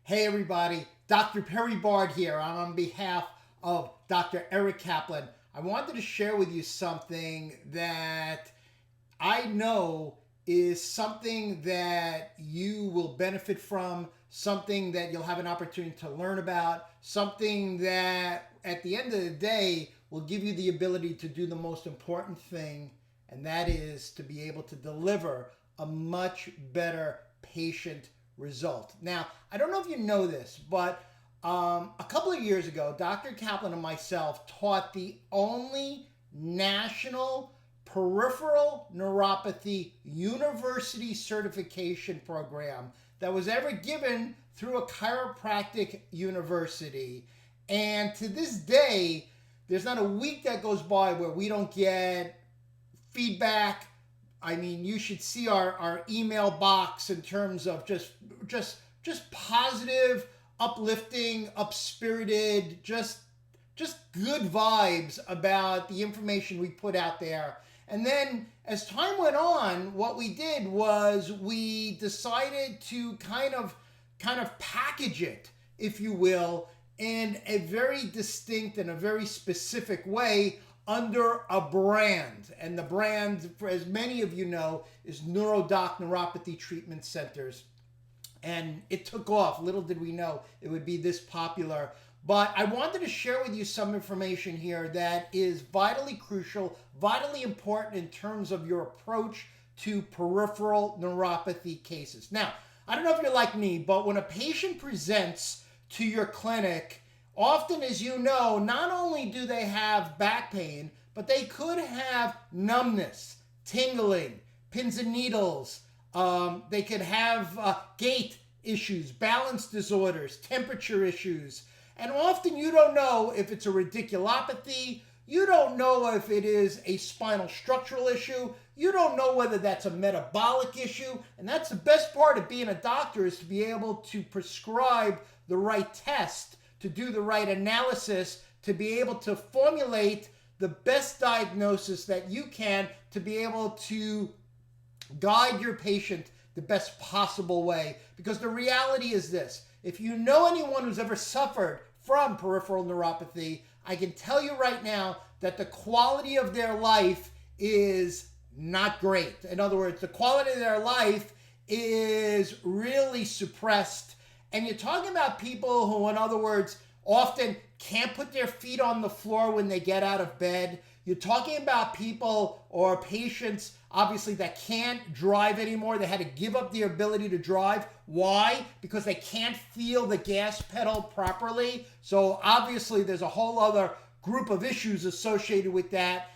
Hey everybody, Dr. Perry Bard here, and on behalf of Dr. Eric Kaplan, I wanted to share with you something that I know is something that you will benefit from, something that you'll have an opportunity to learn about, something that at the end of the day will give you the ability to do the most important thing, and that is to be able to deliver a much better patient result. Now, I don't know if you know this, but a couple of years ago, Dr. Kaplan and myself taught the only national peripheral neuropathy university certification program that was ever given through a chiropractic university. And to this day, there's not a week that goes by where we don't get feedback. I mean, you should see our email box in terms of just positive, uplifting, up-spirited, just good vibes about the information we put out there. And then as time went on, what we did was we decided to kind of package it, if you will, in a very distinct and a very specific way under a brand. And the brand, for as many of you know, is Neurodoc Neuropathy Treatment Centers. And it took off. Little did we know it would be this popular. But I wanted to share with you some information here that is vitally crucial, vitally important in terms of your approach to peripheral neuropathy cases. Now, I don't know if you're like me, but when a patient presents to your clinic, often, as you know, not only do they have back pain, but they could have numbness, tingling, pins and needles. They could have gait issues, balance disorders, temperature issues. And often you don't know if it's a radiculopathy. You don't know if it is a spinal structural issue. You don't know whether that's a metabolic issue. And that's the best part of being a doctor, is to be able to prescribe the right test, to do the right analysis, to be able to formulate the best diagnosis that you can, to be able to guide your patient the best possible way. Because the reality is this: if you know anyone who's ever suffered from peripheral neuropathy, I can tell you right now that the quality of their life is not great. In other words, the quality of their life is really suppressed. And you're talking about people who, in other words, often can't put their feet on the floor when they get out of bed. You're talking about people or patients, obviously, that can't drive anymore. They had to give up the ability to drive. Why? Because they can't feel the gas pedal properly. So obviously, there's a whole other group of issues associated with that.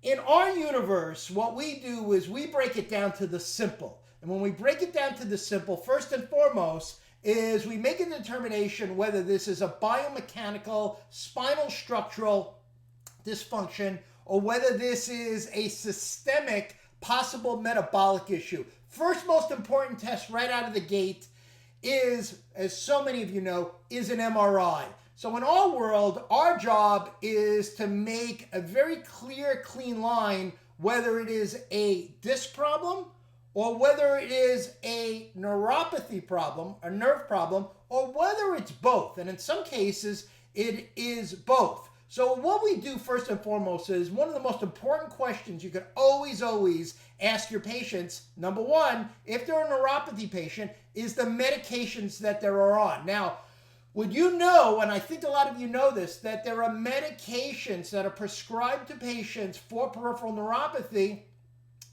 In our universe, what we do is we break it down to the simple. And when we break it down to the simple, first and foremost, is we make a determination whether this is a biomechanical, spinal structural dysfunction, or whether this is a systemic possible metabolic issue. First most important test right out of the gate is, as so many of you know, is an MRI. So in our world, our job is to make a very clear, clean line whether it is a disc problem, or whether it is a neuropathy problem, a nerve problem, or whether it's both. And in some cases, it is both. So what we do first and foremost is, one of the most important questions you can always ask your patients, number one, if they're a neuropathy patient, is the medications that they're on. Now, would you know, and I think a lot of you know this, that there are medications that are prescribed to patients for peripheral neuropathy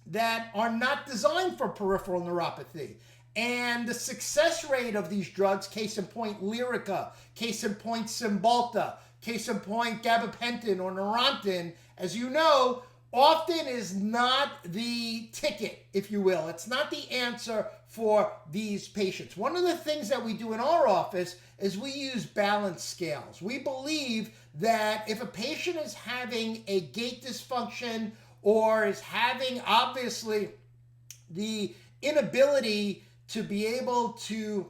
that are not designed for peripheral neuropathy. And the success rate of these drugs, case in point Lyrica, case in point Cymbalta, case in point gabapentin or Neurontin, as you know, often is not the ticket, if you will. It's not the answer for these patients. One of the things that we do in our office is we use balance scales. We believe that if a patient is having a gait dysfunction, or is having, obviously, the inability to be able to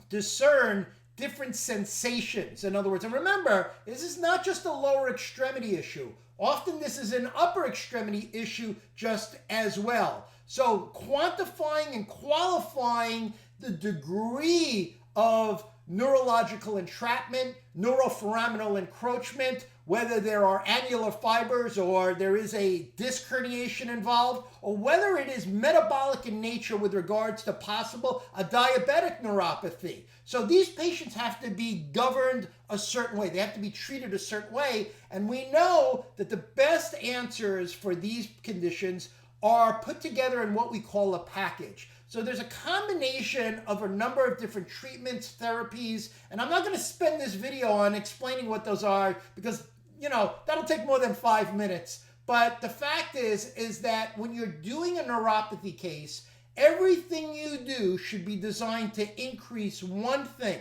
discern different sensations. In other words, and remember, this is not just a lower extremity issue. Often this is an upper extremity issue just as well. So quantifying and qualifying the degree of neurological entrapment, neuroforaminal encroachment, whether there are annular fibers or there is a disc herniation involved, or whether it is metabolic in nature with regards to possible a diabetic neuropathy. So these patients have to be governed a certain way. They have to be treated a certain way. And we know that the best answers for these conditions are put together in what we call a package. So there's a combination of a number of different treatments, therapies, and I'm not going to spend this video on explaining what those are because, that'll take more than 5 minutes. But the fact is that when you're doing a neuropathy case, everything you do should be designed to increase one thing.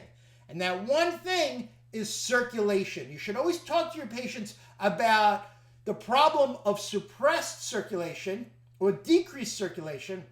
And that one thing is circulation. You should always talk to your patients about the problem of suppressed circulation or decreased circulation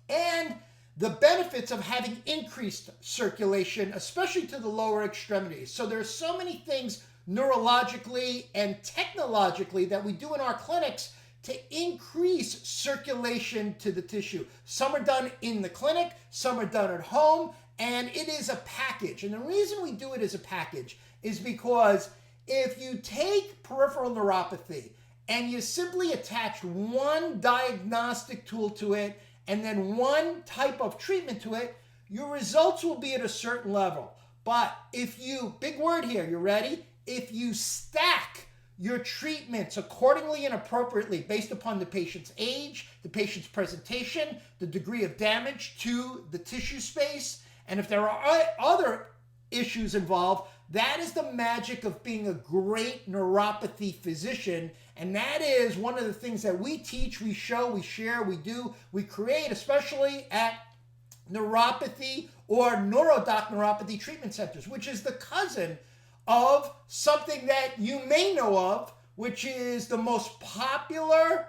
and the benefits of having increased circulation, especially to the lower extremities. So there are so many things neurologically and technologically that we do in our clinics to increase circulation to the tissue. Some are done in the clinic, some are done at home, and it is a package. And the reason we do it as a package is because if you take peripheral neuropathy and you simply attach one diagnostic tool to it and then one type of treatment to it, your results will be at a certain level. But if you, big word here, you ready? If you stack your treatments accordingly and appropriately based upon the patient's age, the patient's presentation, the degree of damage to the tissue space, and if there are other issues involved, that is the magic of being a great neuropathy physician. And that is one of the things that we teach, we show, we share, we do, we create, especially at neuropathy or neurodoc neuropathy treatment centers, which is the cousin of something that you may know of, which is the most popular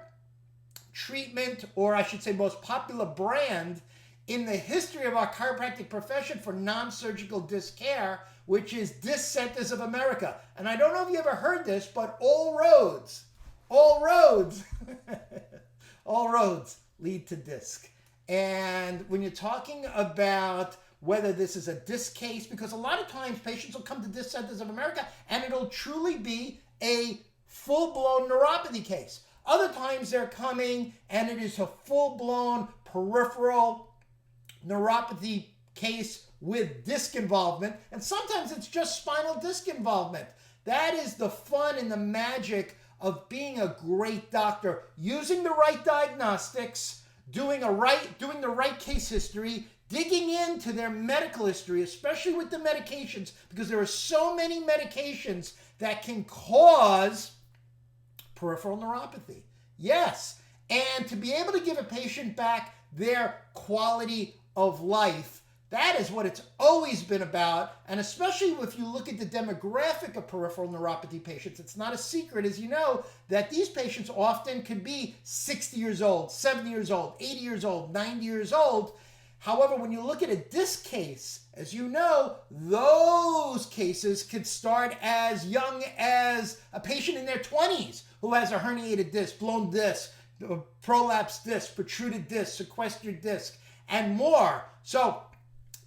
treatment, or I should say most popular brand in the history of our chiropractic profession for non-surgical disc care, which is Disc Centers of America. And I don't know if you ever heard this, but all roads lead to disc. And when you're talking about whether this is a disc case, because a lot of times patients will come to Disc Centers of America and it'll truly be a full-blown neuropathy case. Other times they're coming and it is a full-blown peripheral neuropathy case with disc involvement, and sometimes it's just spinal disc involvement. That is the fun and the magic of being a great doctor, using the right diagnostics, doing the right case history, digging into their medical history, especially with the medications, because there are so many medications that can cause peripheral neuropathy. Yes, and to be able to give a patient back their quality of life, that is what it's always been about. And especially if you look at the demographic of peripheral neuropathy patients, it's not a secret, as you know, that these patients often could be 60 years old, 70 years old, 80 years old, 90 years old. However, when you look at a disc case, as you know, those cases could start as young as a patient in their 20s who has a herniated disc, blown disc, prolapsed disc, protruded disc, sequestered disc, and more. So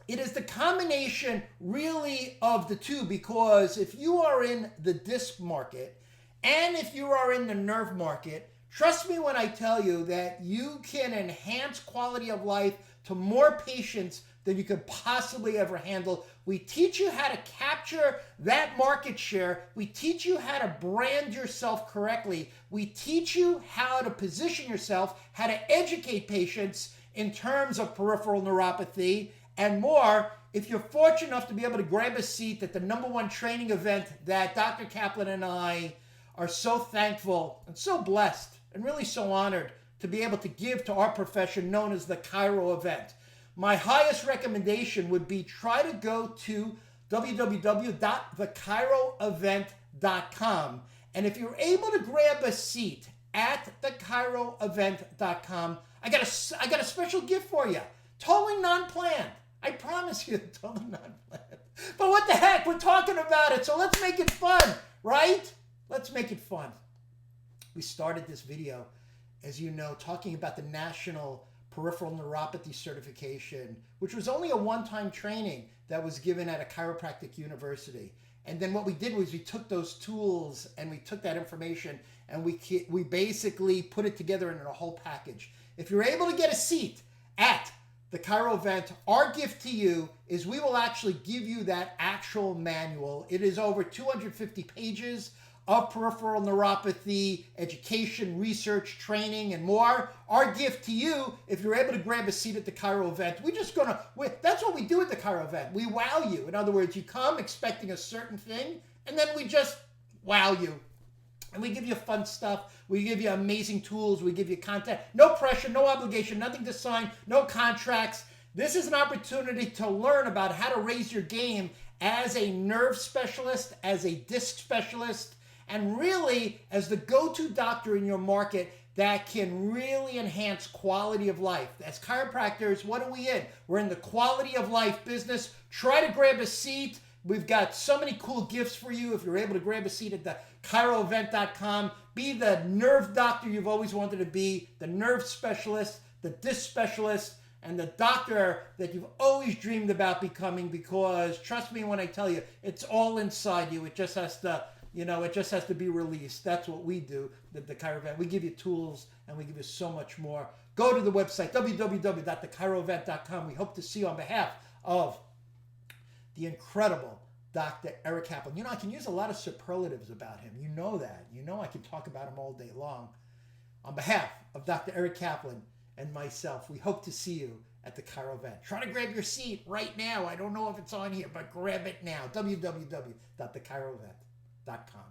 it is the combination really of the two, because if you are in the disc market and if you are in the nerve market, trust me when I tell you that you can enhance quality of life to more patients than you could possibly ever handle. We teach you how to capture that market share. We teach you how to brand yourself correctly. We teach you how to position yourself, how to educate patients in terms of peripheral neuropathy and more. If you're fortunate enough to be able to grab a seat at the #1 training event that Dr. Kaplan and I are so thankful and so blessed and really so honored to be able to give to our profession, known as the Cairo Event. My highest recommendation would be try to go to www.thecairoevent.com. And if you're able to grab a seat at thecairoevent.com, I got a special gift for you. Totally non-planned. I promise you, totally non-planned. But what the heck? We're talking about it, so let's make it fun, right? Let's make it fun. We started this video, as you know, talking about the National peripheral neuropathy certification, which was only a one-time training that was given at a chiropractic university. And then what we did was we took those tools and we took that information and we basically put it together in a whole package. If you're able to get a seat at the Cairo event, our gift to you is we will actually give you that actual manual. It is over 250 pages of peripheral neuropathy, education, research, training, and more. Our gift to you, if you're able to grab a seat at the Cairo event, that's what we do at the Cairo event. We wow you. In other words, you come expecting a certain thing, and then we just wow you. And we give you fun stuff. We give you amazing tools. We give you content. No pressure, no obligation, nothing to sign, no contracts. This is an opportunity to learn about how to raise your game as a nerve specialist, as a disc specialist, and really as the go-to doctor in your market that can really enhance quality of life. As chiropractors, what are we in? We're in the quality of life business. Try to grab a seat. We've got so many cool gifts for you if you're able to grab a seat at the CairoEvent.com. Be the nerve doctor you've always wanted to be, the nerve specialist, the disc specialist, and the doctor that you've always dreamed about becoming, because trust me when I tell you, it's all inside you. It just has to, it just has to be released. That's what we do at the Cairo Event. We give you tools and we give you so much more. Go to the website, www.thecairoevent.com. We hope to see you on behalf of the incredible Dr. Eric Kaplan. I can use a lot of superlatives about him. You know that. I can talk about him all day long. On behalf of Dr. Eric Kaplan and myself, we hope to see you at the Cairo Event. Try to grab your seat right now. I don't know if it's on here, but grab it now. www.thecairoevent.com.